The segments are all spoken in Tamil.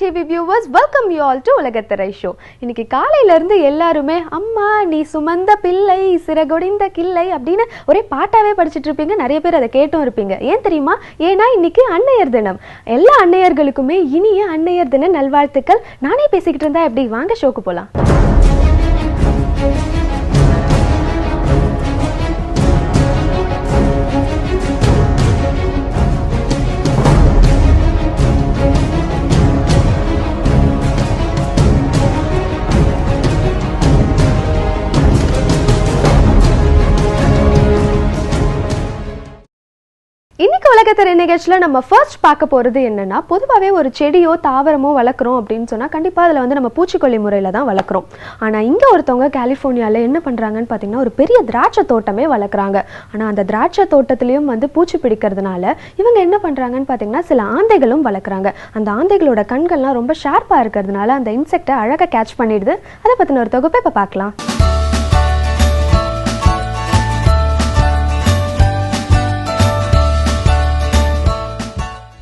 TV viewers, welcome you all to உலகத்தரை ஷோ. இன்னைக்கு காலையில இருந்து எல்லாருமே அம்மா நீ சுமந்த பிள்ளை சிறகொடிந்த கிள்ளை அப்படின்னு ஒரே பாட்டாவே படிச்சுட்டு இருப்பீங்க. நிறைய பேர் அதை கேட்டும் இருப்பீங்க. ஏன் தெரியுமா? ஏன்னா இன்னைக்கு அன்னையர் தினம். எல்லா அன்னையர்களுக்குமே இனிய அன்னையர் தின நல்வாழ்த்துக்கள். நானே பேசிக்கிட்டு இருந்தா எப்படி? வாங்க ஷோக்கு போலாம். இன்னைக்கு உலகத்தரை நிகழ்ச்சியில நம்ம ஃபர்ஸ்ட் பார்க்க போறது என்னன்னா, பொதுவாகவே ஒரு செடியோ தாவரமோ வளர்க்குறோம் அப்படின்னு சொன்னா கண்டிப்பா அதுல வந்து நம்ம பூச்சிக்கொல்லி முறையில தான் வளர்க்குறோம். ஆனா இங்க ஒருத்தவங்க கலிஃபோர்னியால என்ன பண்றாங்கன்னு பாத்தீங்கன்னா, ஒரு பெரிய திராட்சை தோட்டமே வளர்க்குறாங்க. ஆனா அந்த திராட்சை தோட்டத்திலயும் வந்து பூச்சி பிடிக்கிறதுனால இவங்க என்ன பண்றாங்கன்னு பாத்தீங்கன்னா, சில ஆந்தைகளும் வளர்க்குறாங்க. அந்த ஆந்தைகளோட கண்கள்லாம் ரொம்ப ஷார்ப்பா இருக்கிறதுனால அந்த இன்செக்டை அழகா கேட்ச் பண்ணிடுது. அதை பத்தின ஒரு தொகுப்பை இப்ப பார்க்கலாம்.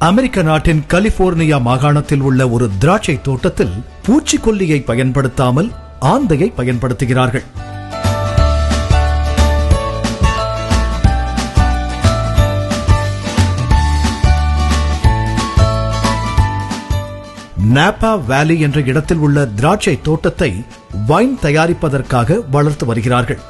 அமெரிக்க நாட்டின் கலிபோர்னியா மாகாணத்தில் உள்ள ஒரு திராட்சை தோட்டத்தில் பூச்சிக்கொல்லியை பயன்படுத்தாமல் ஆந்தையை பயன்படுத்துகிறார்கள். நாப்பா வேலி என்ற இடத்தில் உள்ள திராட்சை தோட்டத்தை வைன் தயாரிப்பதற்காக வளர்த்து வருகிறார்கள்.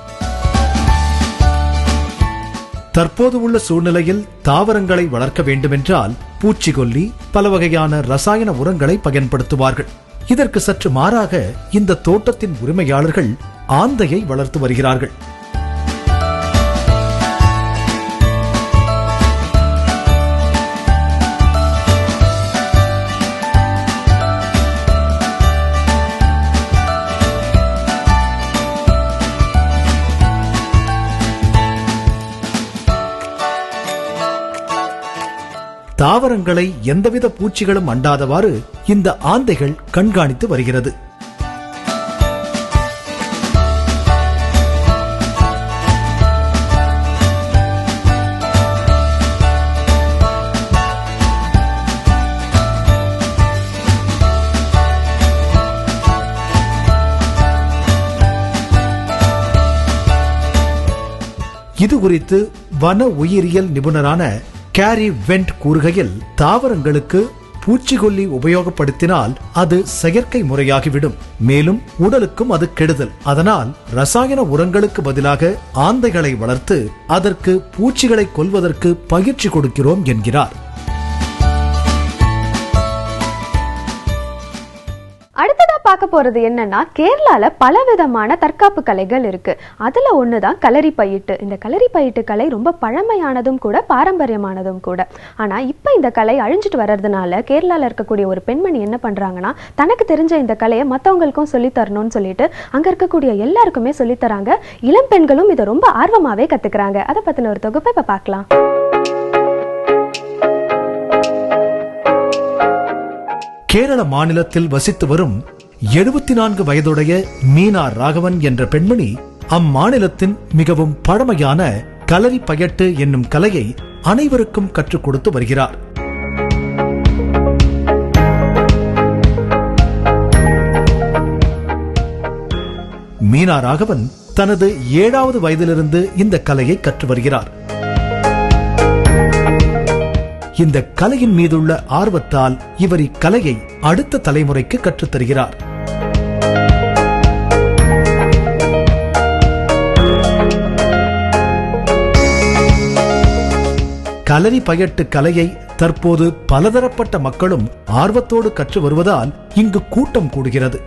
தற்போது உள்ள சூழ்நிலையில் தாவரங்களை வளர்க்க வேண்டுமென்றால் பூச்சிக்கொல்லி பல வகையான ரசாயன உரங்களை பயன்படுத்துவார்கள். இதற்கு சற்று மாறாக இந்த தோட்டத்தின் உரிமையாளர்கள் ஆந்தையை வளர்த்து வருகிறார்கள். தாவரங்களை எந்தவித பூச்சிகளும் அண்டாதவாறு இந்த ஆந்தைகள் கண்காணித்து வருகிறது. இது குறித்து வன உயிரியல் நிபுணரான கேரி வெண்ட் கூறுகையில், தாவரங்களுக்கு பூச்சிக்கொல்லி உபயோகப்படுத்தினால் அது செயற்கை முறையாகிவிடும். மேலும் உடலுக்கும் அது கெடுதல். அதனால் ரசாயன உரங்களுக்கு பதிலாக ஆந்தைகளை வளர்த்து அதற்கு பூச்சிகளை கொல்வதற்கு பயிற்சி கொடுக்கிறோம் என்கிறார். அடுத்ததா பார்க்க போறது என்னன்னா, கேரளால பலவிதமான தற்காப்பு கலைகள் இருக்கு. அதுல ஒண்ணுதான் களரி பயிட்டு. இந்த களரி பயிட்டு கலை ரொம்ப பழமையானதும் கூட பாரம்பரியமானதும் கூட. ஆனா இப்ப இந்த கலை அழிஞ்சிட்டு வர்றதுனால கேரளால இருக்கக்கூடிய ஒரு பெண்மணி என்ன பண்றாங்கன்னா, தனக்கு தெரிஞ்ச இந்த கலையை மத்தவங்களுக்கும் சொல்லி தரணும்னு சொல்லிட்டு அங்க இருக்கக்கூடிய எல்லாருக்குமே சொல்லி தராங்க. இளம் பெண்களும் இதை ரொம்ப ஆர்வமாவே கத்துக்கிறாங்க. அதை பத்தின ஒரு தொகுப்பை இப்ப பார்க்கலாம். கேரள மாநிலத்தில் வசித்து வரும் 74 வயதுடைய மீனா ராகவன் என்ற பெண்மணி அம்மாநிலத்தின் மிகவும் பழமையான களரி பயட்டு என்னும் கலையை அனைவருக்கும் கற்றுக் கொடுத்து வருகிறார். மீனா ராகவன் தனது 7வது வயதிலிருந்து இந்த கலையை கற்று வருகிறார். இந்த கலையின் மீதுள்ள ஆர்வத்தால் இவர் இக்கலையை அடுத்த தலைமுறைக்கு கற்றுத்தருகிறார். களரி பயட்டு கலையை தற்போது பலதரப்பட்ட மக்களும் ஆர்வத்தோடு கற்று வருவதால் இங்கு கூட்டம் கூடுகிறது.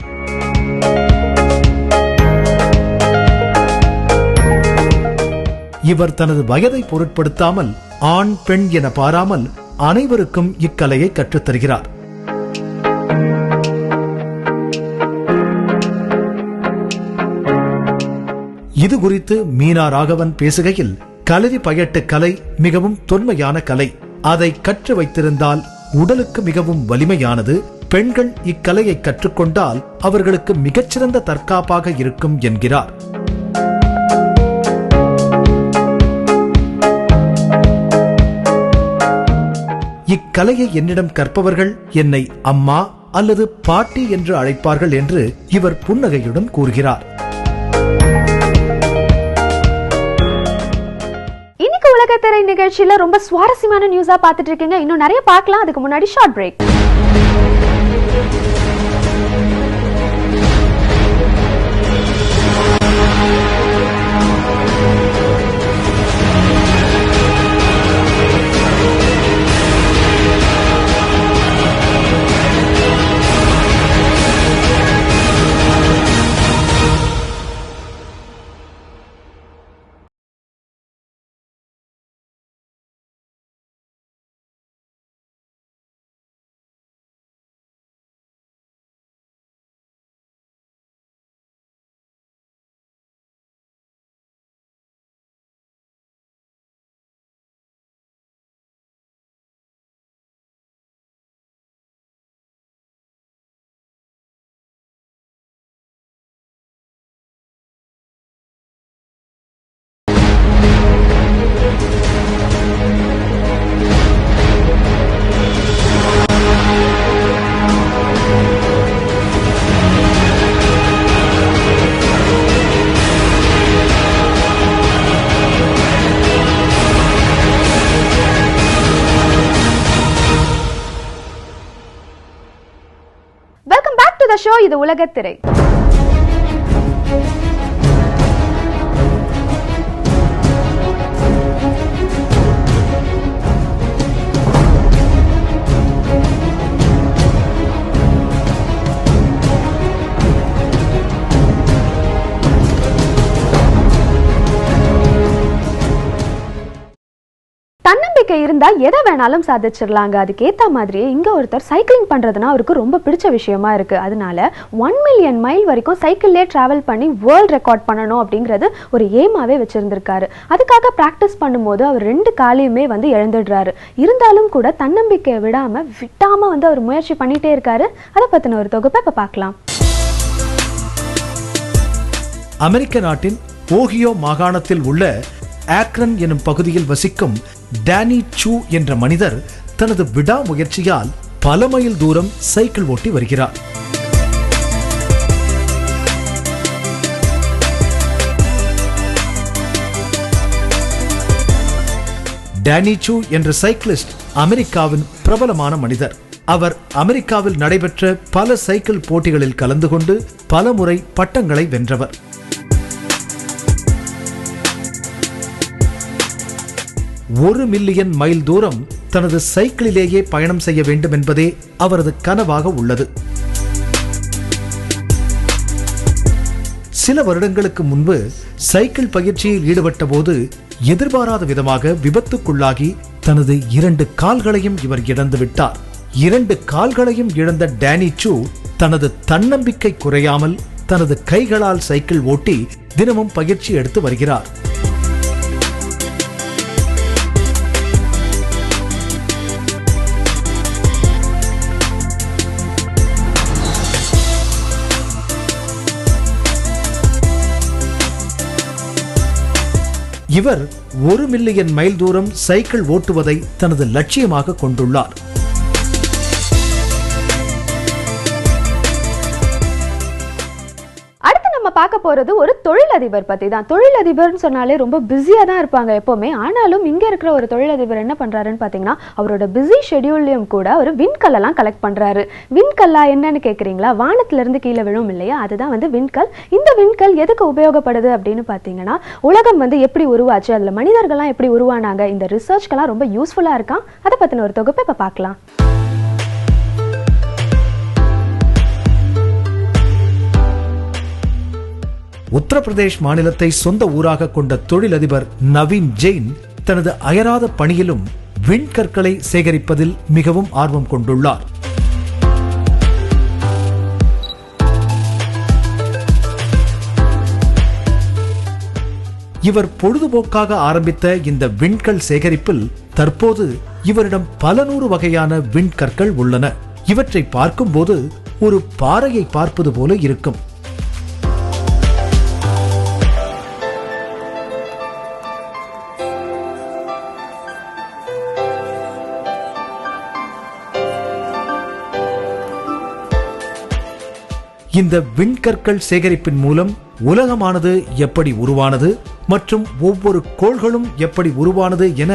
இவர் தனது வயதை பொருட்படுத்தாமல் ஆண் பெண் என பாராமல் அனைவருக்கும் இக்கலையை கற்றுத்தருகிறார். இது குறித்து மீனா ராகவன் பேசுகையில், களரி பயட்டு கலை மிகவும் தொன்மையான கலை. அதை கற்று வைத்திருந்தால் உடலுக்கு மிகவும் வலிமையானது. பெண்கள் இக்கலையை கற்றுக்கொண்டால் அவர்களுக்கு மிகச்சிறந்த தற்காப்பாக இருக்கும் என்கிறார். இக்கலையை என்னிடம் கற்பவர்கள் என்னை அம்மா, அல்லது பாட்டி என்று அழைப்பார்கள் என்று இவர் புன்னகையுடன் கூறுகிறார். இன்னைக்கு உலகத்திரை நிகழ்ச்சியில ரொம்ப சுவாரஸ்யமான நியூஸா பார்த்துட்டு இருக்கீங்க. இன்னும் நிறைய பார்க்கலாம். அதுக்கு முன்னாடி short break. Welcome back to the show. இது உலகத்திரை. தன்னம்பிக்கை இருந்தா எதை வேணாலும் சாதிச்சிடலாங்க. அதுக்கு ஏத்த மாதிரியே இங்க ஒருத்தர் சைக்கிளிங் பண்றதுன்னா அவருக்கு ரொம்ப பிடிச்ச விஷயமா இருக்கு. அதனால 1 மில்லியன் மைல் வரைக்கும் சைக்கிள்லேயே டிராவல் பண்ணி வேர்ல்ட் ரெக்கார்ட் பண்ணணும் அப்படிங்கிறது ஒரு ஏமாவே வச்சிருந்திருக்காரு. அதுக்காக பிராக்டிஸ் பண்ணும்போது அவர் 2 காலையுமே இழந்துடுறாரு. இருந்தாலும் கூட தன்னம்பிக்கையை விடாம அவர் முயற்சி பண்ணிட்டே இருக்காரு. அதை பத்தின ஒரு தொகுப்பை இப்ப பார்க்கலாம். அமெரிக்க நாட்டின் ஓஹியோ மாகாணத்தில் உள்ள ஆக்ரன் எனும் பகுதியில் வசிக்கும் டேனி சூ என்ற மனிதர் தனது விடாமுயற்சியால் பல மைல் தூரம் சைக்கிள் ஓட்டி வருகிறார். டேனி சூ என்ற சைக்கிளிஸ்ட் அமெரிக்காவின் பிரபலமான மனிதர். அவர் அமெரிக்காவில் நடைபெற்ற பல சைக்கிள் போட்டிகளில் கலந்து கொண்டு பல முறை பட்டங்களை வென்றவர். 1 மில்லியன் மைல் தூரம் தனது சைக்கிளிலேயே பயணம் செய்ய வேண்டும் என்பதே அவரது கனவாக உள்ளது. சில வருடங்களுக்கு முன்பு சைக்கிள் பயிற்சியில் ஈடுபட்ட போது எதிர்பாராத விதமாக விபத்துக்குள்ளாகி தனது 2 கால்களையும் இவர் இழந்து விட்டார். 2 கால்களையும் இழந்த டேனி சூ தனது தன்னம்பிக்கை குறையாமல் தனது கைகளால் சைக்கிள் ஓட்டி தினமும் பயிற்சி எடுத்து வருகிறார். இவர் 1 மில்லியன் மைல் தூரம் சைக்கிள் ஓட்டுவதை தனது லட்சியமாக கொண்டுள்ளார். பார்க்க போறது ஒரு தொழிலதிபர் பத்தி தான். தொழிலதிபர்னு சொன்னாலே ரொம்ப பிஸியா தான் இருப்பாங்க எப்பவுமே. ஆனாலும் இங்க இருக்கிற ஒரு தொழிலதிபர் என்ன பண்றாருன்னு பாத்தீங்கன்னா, அவரோட பிஸி ஷெட்யூல்லையும் கூட ஒரு விண்கல் எல்லாம் கலெக்ட் பண்றாரு. விண்கல்லா என்னன்னு கேக்குறீங்களா? வானத்துல இருந்து கீழே விழும் இல்லையா, அதுதான் விண்கல். இந்த விண்கல் எதுக்கு உபயோகப்படுது அப்படின்னு பாத்தீங்கன்னா, உலகம் எப்படி உருவாச்சு, அதுல மனிதர்கள்லாம் எப்படி உருவானாங்க, இந்த ரிசர்ச்க்கெல்லாம் ரொம்ப யூஸ்ஃபுல்லா இருக்கான். அதை பத்தின ஒரு தொகுப்பை இப்ப பார்க்கலாம். உத்தரப்பிரதேஷ் மாநிலத்தை சொந்த ஊராக கொண்ட தொழிலதிபர் நவீன் ஜெயின் தனது அயராத பணியிலும் விண்கற்களை சேகரிப்பதில் மிகவும் ஆர்வம் கொண்டுள்ளார். இவர் பொழுதுபோக்காக ஆரம்பித்த இந்த விண்கல் சேகரிப்பில் தற்போது இவரிடம் பல 100 வகையான விண்கற்கள் உள்ளன. இவற்றை பார்க்கும்போது ஒரு பாறையை பார்ப்பது போல இருக்கும். இந்த விண்கற்கள் சேகரிப்பின் மூலம் உலகமானது எப்படி உருவானது மற்றும் ஒவ்வொரு கோள்களும் எப்படி உருவானது என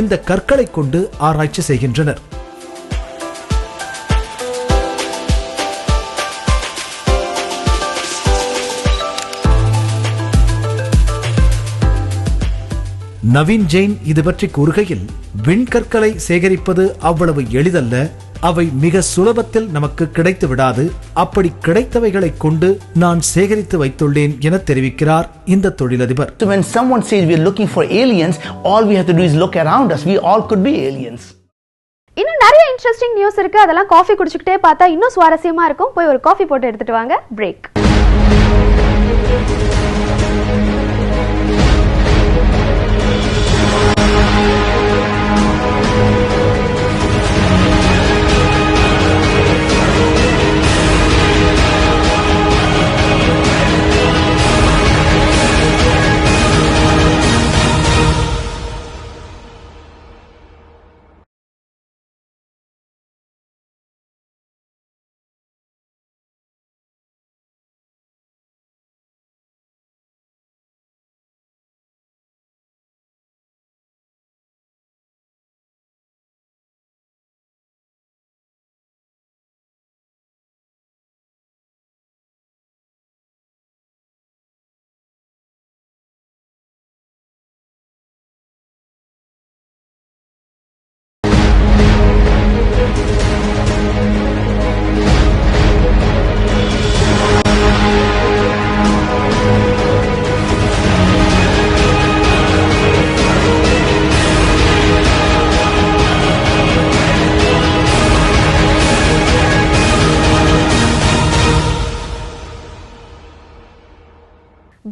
இந்த கற்களை கொண்டு ஆராய்ச்சி செய்கின்றனர். நவீன் ஜெயின் இது பற்றி கூறுகையில், விண்கற்களை சேகரிப்பது அவ்வளவு எளிதல்ல, அவை மிக சுலபத்தில் நமக்கு கிடைத்து விடாது. அப்படி கிடைத்தவைகளை கொண்டு நான் சேகரித்து வைத்துள்ளேன் என தெரிவிக்கிறார் இந்த தொழிலதிபர். So when someone says we are looking for aliens, all we have to do is look around us. We all could be aliens. இன்னும் நிறைய இன்ட்ரெஸ்டிங் நியூஸ் இருக்கு. அதெல்லாம் காஃபி குடிச்சுக்கிட்டே பார்த்தா இன்னும் சுவாரஸ்யமா இருக்கும். போய் ஒரு காஃபி போட்டு எடுத்துட்டு வாங்க. பிரேக்.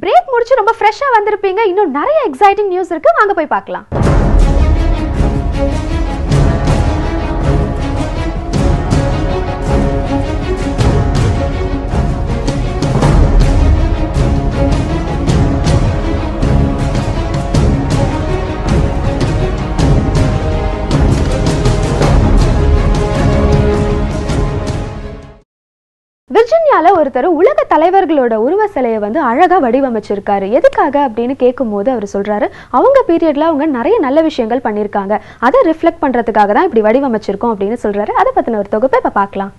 பிரேக் முடிச்சு ரொம்ப ஃப்ரெஷ்ஷா வந்திருப்பீங்க. இன்னும் நிறைய எக்ஸைட்டிங் நியூஸ் இருக்கு. வாங்க போய் பார்க்கலாம். விர்ஜீனியால ஒருத்தர் உலக தலைவர்களோட உருவ சிலையை அழகா வடிவமைச்சிருக்காரு. எதுக்காக அப்படின்னு கேட்கும்போது அவர் சொல்றாரு, அவங்க பீரியட்ல அவங்க நிறைய நல்ல விஷயங்கள் பண்ணிருக்காங்க, அதை ரிஃப்ளெக்ட் பண்றதுக்காக தான் இப்படி வடிவமைச்சிருக்கோம் அப்படின்னு சொல்றாரு. அதை பத்தின ஒரு தொகுப்பை இப்ப பார்க்கலாம்.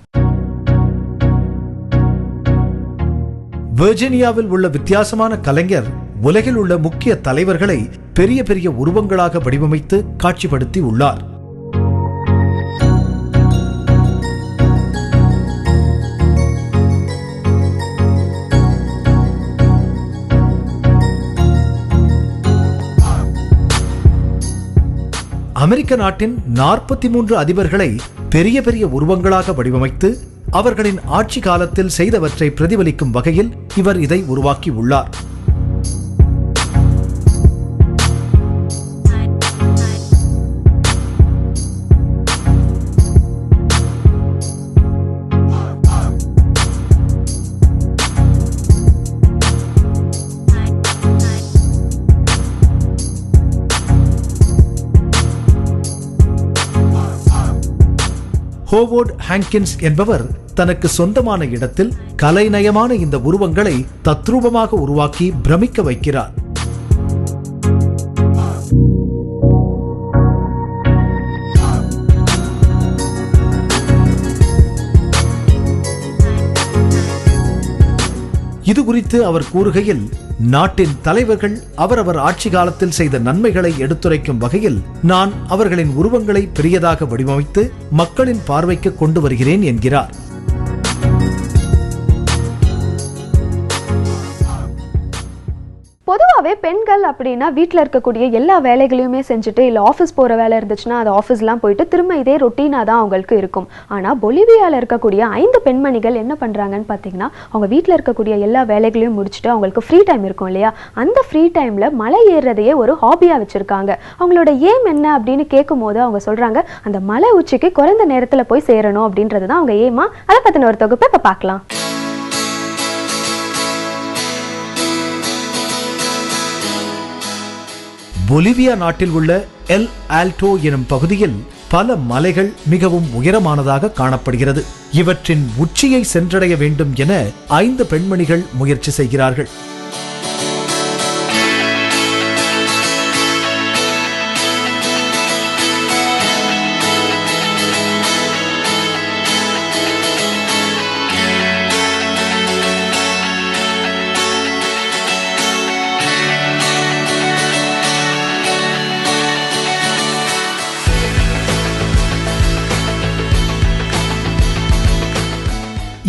விர்ஜீனியாவில் உள்ள வித்தியாசமான கலைஞர் உலகில் உள்ள முக்கிய தலைவர்களை பெரிய பெரிய உருவங்களாக வடிவமைத்து காட்சிப்படுத்தி உள்ளார். அமெரிக்க நாட்டின் 43 அதிபர்களை பெரிய பெரிய உருவங்களாக வடிவமைத்து அவர்களின் ஆட்சி காலத்தில் செய்தவற்றை பிரதிபலிக்கும் வகையில் இவர் இதை உருவாக்கி உள்ளார். ஹோவர்ட் ஹாங்கின்ஸ் என்பவர் தனக்கு சொந்தமான இடத்தில் கலைநயமான இந்த உருவங்களை தத்ரூபமாக உருவாக்கி பிரமிக்க வைக்கிறார். இது குறித்து அவர் கூறுகையில், நாட்டின் தலைவர்கள் அவரவர் ஆட்சி காலத்தில் செய்த நன்மைகளை எடுத்துரைக்கும் வகையில் நான் அவர்களின் உருவங்களை பெரியதாக வடிவமைத்து மக்களின் பார்வைக்கு கொண்டு வருகிறேன் என்கிறார். பொதுவாகவே பெண்கள் அப்படின்னா வீட்டில் இருக்கக்கூடிய எல்லா வேலைகளையுமே செஞ்சுட்டு, இல்லை ஆஃபீஸ் போகிற வேலை இருந்துச்சுன்னா அது ஆஃபீஸ்லாம் போயிட்டு திரும்ப இதே ரொட்டீனாக தான் அவங்களுக்கு இருக்கும். ஆனால் பொலிவியாவில் இருக்கக்கூடிய 5 பெண்மணிகள் என்ன பண்ணுறாங்கன்னு பார்த்தீங்கன்னா, அவங்க வீட்டில் இருக்கக்கூடிய எல்லா வேலைகளையும் முடிச்சுட்டு அவங்களுக்கு ஃப்ரீ டைம் இருக்கும் இல்லையா, அந்த ஃப்ரீ டைமில் மலை ஏறுறதையே ஒரு ஹாபியாக வச்சுருக்காங்க. அவங்களோட ஏம் என்ன அப்படின்னு கேட்கும்போது அவங்க சொல்கிறாங்க, அந்த மலை உச்சிக்கு குறைந்த நேரத்தில் போய் சேரணும் அப்படின்றது தான் அவங்க ஏமா. அதை பற்றின ஒரு தொகுப்பை இப்போ பார்க்கலாம். பொலிவியா நாட்டில் உள்ள எல் ஆல்டோ எனும் பகுதியில் பல மலைகள் மிகவும் உயரமானதாக காணப்படுகிறது. இவற்றின் உச்சியை சென்றடைய வேண்டும் என 5 பெண்மணிகள் முயற்சி செய்கிறார்கள்.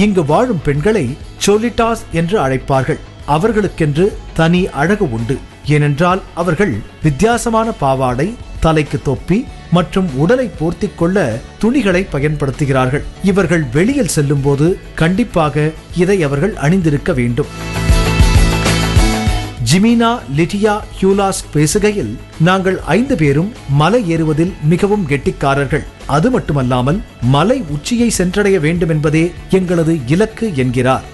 இங்கு வாழும் பெண்களை சோலிட்டாஸ் என்று அழைப்பார்கள். அவர்களுக்கென்று தனி அழகு உண்டு. ஏனென்றால் அவர்கள் வித்தியாசமான பாவாடை, தலைக்கு தொப்பி மற்றும் உடலை போர்த்திக் கொள்ள துணிகளை பயன்படுத்துகிறார்கள். இவர்கள் வெளியில் செல்லும் போது கண்டிப்பாக இதை அவர்கள் அணிந்திருக்க வேண்டும். ஜிமினா லிட்டியா ஹியூலாஸ் பேசுகையில், நாங்கள் 5 பேரும் மலை ஏறுவதில் மிகவும் கெட்டிக்காரர்கள். அது மட்டுமல்லாமல் மலை உச்சியை சென்றடைய வேண்டும் என்பதே எங்களது இலக்கு என்கிறார்.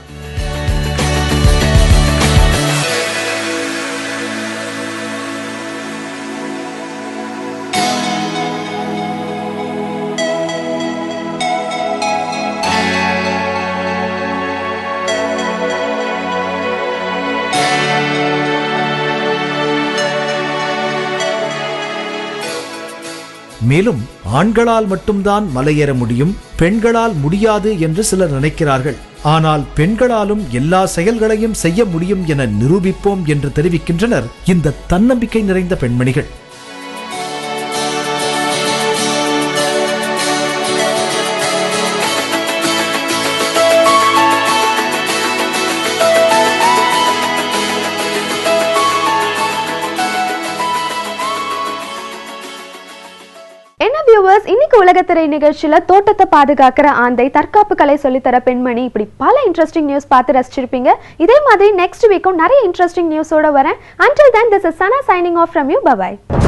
மேலும் ஆண்களால் மட்டும்தான் மலையேற முடியும், பெண்களால் முடியாது என்று சிலர் நினைக்கிறார்கள். ஆனால் பெண்களாலும் எல்லா செயல்களையும் செய்ய முடியும் என நிரூபிப்போம் என்று தெரிவிக்கின்றனர் இந்த தன்னம்பிக்கை நிறைந்த பெண்மணிகள். இன்னைக்கு உலகத்திரை நிகழ்ச்சியில தோட்டத்தை பாதுகாக்கிற ஆந்தை, தற்காப்பு கலை சொல்லித்தர பெண்மணி, இப்படி பல இன்ட்ரெஸ்டிங் நியூஸ் பார்த்து ரசிச்சிருப்பீங்க. இதே மாதிரி நெக்ஸ்ட் வீக்கும் நிறைய இன்ட்ரெஸ்டிங் நியூஸோட வரேன். Until then, this is Sana signing off from you. Bye bye.